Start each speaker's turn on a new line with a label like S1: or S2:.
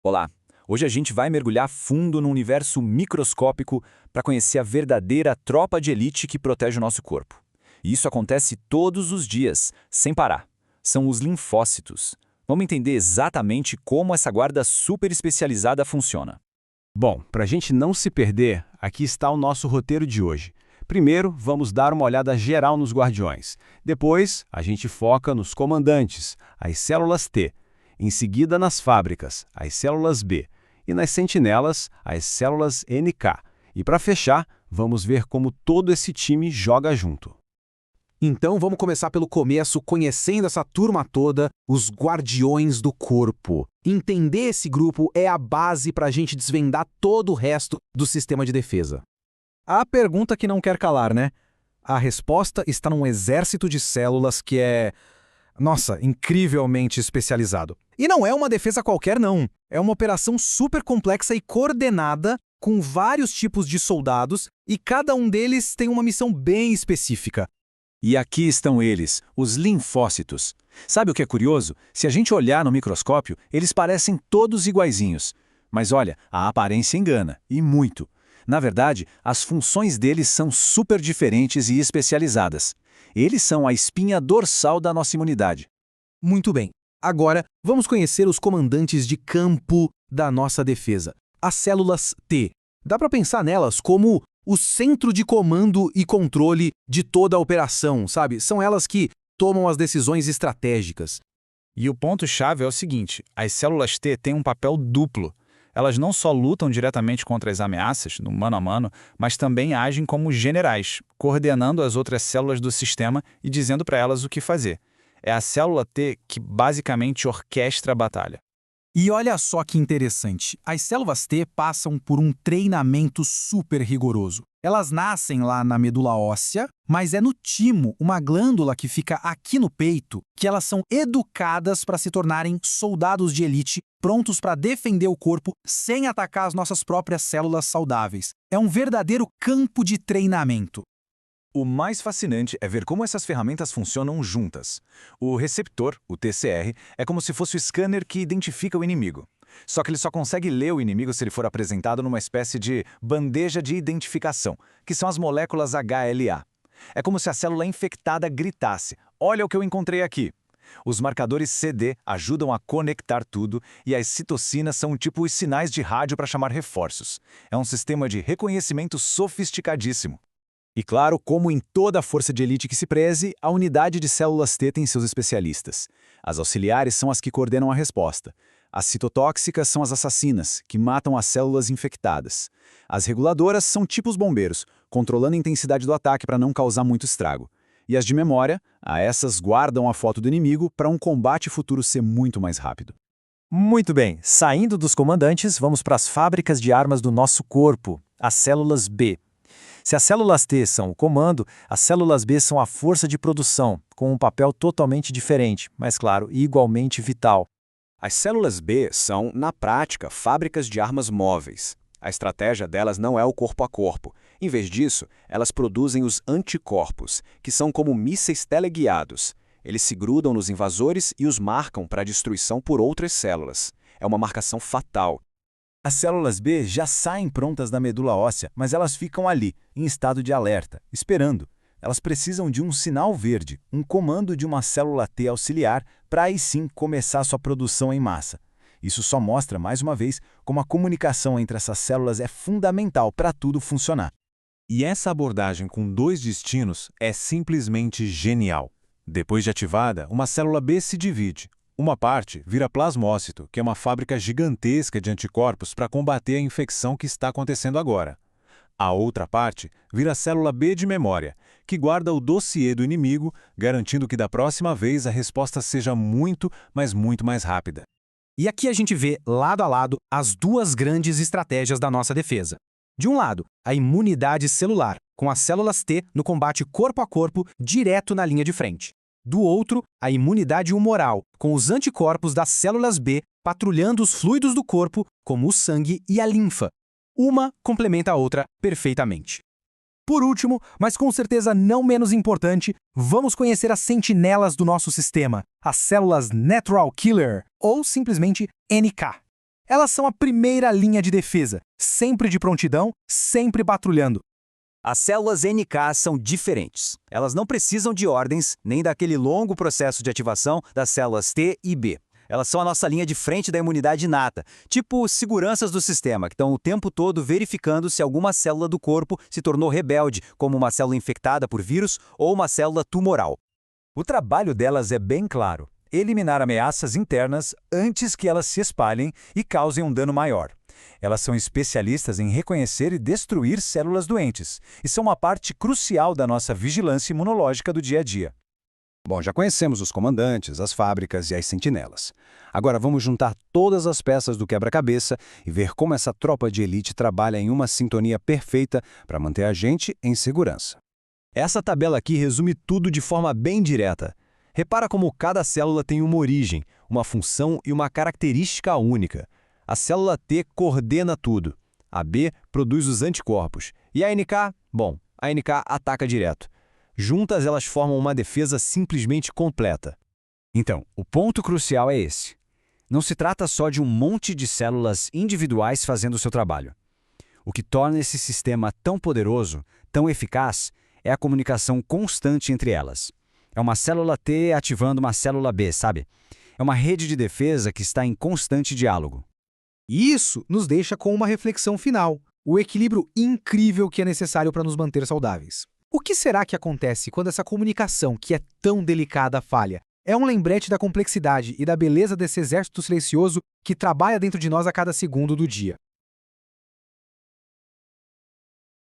S1: Olá! Hoje a gente vai mergulhar fundo no universo microscópico para conhecer a verdadeira tropa de elite que protege o nosso corpo. E isso acontece todos os dias, sem parar. São os linfócitos. Vamos entender exatamente como essa guarda super especializada funciona.
S2: Bom, para a gente não se perder, aqui está o nosso roteiro de hoje. Primeiro, vamos dar uma olhada geral nos guardiões. Depois, a gente foca nos comandantes, as células T. Em seguida, nas fábricas, as células B. E nas sentinelas, as células NK. E para fechar, vamos ver como todo esse time joga junto.
S3: Então vamos começar pelo começo, conhecendo essa turma toda, os Guardiões do Corpo. Entender esse grupo é a base para a gente desvendar todo o resto do sistema de defesa.
S4: A pergunta que não quer calar, né? A resposta está num exército de células que é... Nossa, incrivelmente especializado. E não é uma defesa qualquer, não. É uma operação super complexa e coordenada com vários tipos de soldados e cada um deles tem uma missão bem específica.
S1: E aqui estão eles, os linfócitos. Sabe o que é curioso? Se a gente olhar no microscópio, eles parecem todos iguaizinhos. Mas olha, a aparência engana, e muito. Na verdade, as funções deles são super diferentes e especializadas. Eles são a espinha dorsal da nossa imunidade.
S3: Muito bem. Agora, vamos conhecer os comandantes de campo da nossa defesa. As células T. Dá para pensar nelas como o centro de comando e controle de toda a operação, sabe? São elas que tomam as decisões estratégicas.
S5: E o ponto-chave é o seguinte: as células T têm um papel duplo. Elas não só lutam diretamente contra as ameaças, no mano a mano, mas também agem como generais, coordenando as outras células do sistema e dizendo para elas o que fazer. É a célula T que basicamente orquestra a batalha.
S3: E olha só que interessante, as células T passam por um treinamento super rigoroso. Elas nascem lá na medula óssea, mas é no timo, uma glândula que fica aqui no peito, que elas são educadas para se tornarem soldados de elite, prontos para defender o corpo sem atacar as nossas próprias células saudáveis. É um verdadeiro campo de treinamento.
S1: O mais fascinante é ver como essas ferramentas funcionam juntas. O receptor, o TCR, é como se fosse o scanner que identifica o inimigo. Só que ele só consegue ler o inimigo se ele for apresentado numa espécie de bandeja de identificação, que são as moléculas HLA. É como se a célula infectada gritasse: "Olha o que eu encontrei aqui!" Os marcadores CD ajudam a conectar tudo e as citocinas são tipo os sinais de rádio para chamar reforços. É um sistema de reconhecimento sofisticadíssimo. E claro, como em toda força de elite que se preze, a unidade de células T tem seus especialistas. As auxiliares são as que coordenam a resposta. As citotóxicas são as assassinas, que matam as células infectadas. As reguladoras são tipos bombeiros, controlando a intensidade do ataque para não causar muito estrago. E as de memória, essas guardam a foto do inimigo para um combate futuro ser muito mais rápido.
S6: Muito bem, saindo dos comandantes, vamos para as fábricas de armas do nosso corpo, as células B. Se as células T são o comando, as células B são a força de produção, com um papel totalmente diferente, mas claro, igualmente vital.
S2: As células B são, na prática, fábricas de armas móveis. A estratégia delas não é o corpo a corpo. Em vez disso, elas produzem os anticorpos, que são como mísseis teleguiados. Eles se grudam nos invasores e os marcam para a destruição por outras células. É uma marcação fatal.
S7: As células B já saem prontas da medula óssea, mas elas ficam ali, em estado de alerta, esperando. Elas precisam de um sinal verde, um comando de uma célula T auxiliar, para aí sim começar sua produção em massa. Isso só mostra, mais uma vez, como a comunicação entre essas células é fundamental para tudo funcionar.
S8: E essa abordagem com dois destinos é simplesmente genial. Depois de ativada, uma célula B se divide. Uma parte vira plasmócito, que é uma fábrica gigantesca de anticorpos para combater a infecção que está acontecendo agora. A outra parte vira a célula B de memória, que guarda o dossiê do inimigo, garantindo que da próxima vez a resposta seja muito, mas muito mais rápida.
S3: E aqui a gente vê, lado a lado, as duas grandes estratégias da nossa defesa. De um lado, a imunidade celular, com as células T no combate corpo a corpo, direto na linha de frente. Do outro, a imunidade humoral, com os anticorpos das células B patrulhando os fluidos do corpo, como o sangue e a linfa. Uma complementa a outra perfeitamente. Por último, mas com certeza não menos importante, vamos conhecer as sentinelas do nosso sistema, as células Natural Killer, ou simplesmente NK. Elas são a primeira linha de defesa, sempre de prontidão, sempre patrulhando.
S6: As células NK são diferentes. Elas não precisam de ordens, nem daquele longo processo de ativação das células T e B. Elas são a nossa linha de frente da imunidade inata, tipo seguranças do sistema, que estão o tempo todo verificando se alguma célula do corpo se tornou rebelde, como uma célula infectada por vírus ou uma célula tumoral.
S7: O trabalho delas é bem claro: eliminar ameaças internas antes que elas se espalhem e causem um dano maior. Elas são especialistas em reconhecer e destruir células doentes, e são uma parte crucial da nossa vigilância imunológica do dia a dia.
S2: Bom, já conhecemos os comandantes, as fábricas e as sentinelas. Agora vamos juntar todas as peças do quebra-cabeça e ver como essa tropa de elite trabalha em uma sintonia perfeita para manter a gente em segurança. Essa tabela aqui resume tudo de forma bem direta. Repara como cada célula tem uma origem, uma função e uma característica única. A célula T coordena tudo. A B produz os anticorpos. E a NK? Bom, a NK ataca direto. Juntas, elas formam uma defesa simplesmente completa. Então, o ponto crucial é esse. Não se trata só de um monte de células individuais fazendo o seu trabalho. O que torna esse sistema tão poderoso, tão eficaz, é a comunicação constante entre elas. É uma célula T ativando uma célula B, sabe? É uma rede de defesa que está em constante diálogo.
S3: E isso nos deixa com uma reflexão final, o equilíbrio incrível que é necessário para nos manter saudáveis. O que será que acontece quando essa comunicação, que é tão delicada, falha? É um lembrete da complexidade e da beleza desse exército silencioso que trabalha dentro de nós a cada segundo do dia.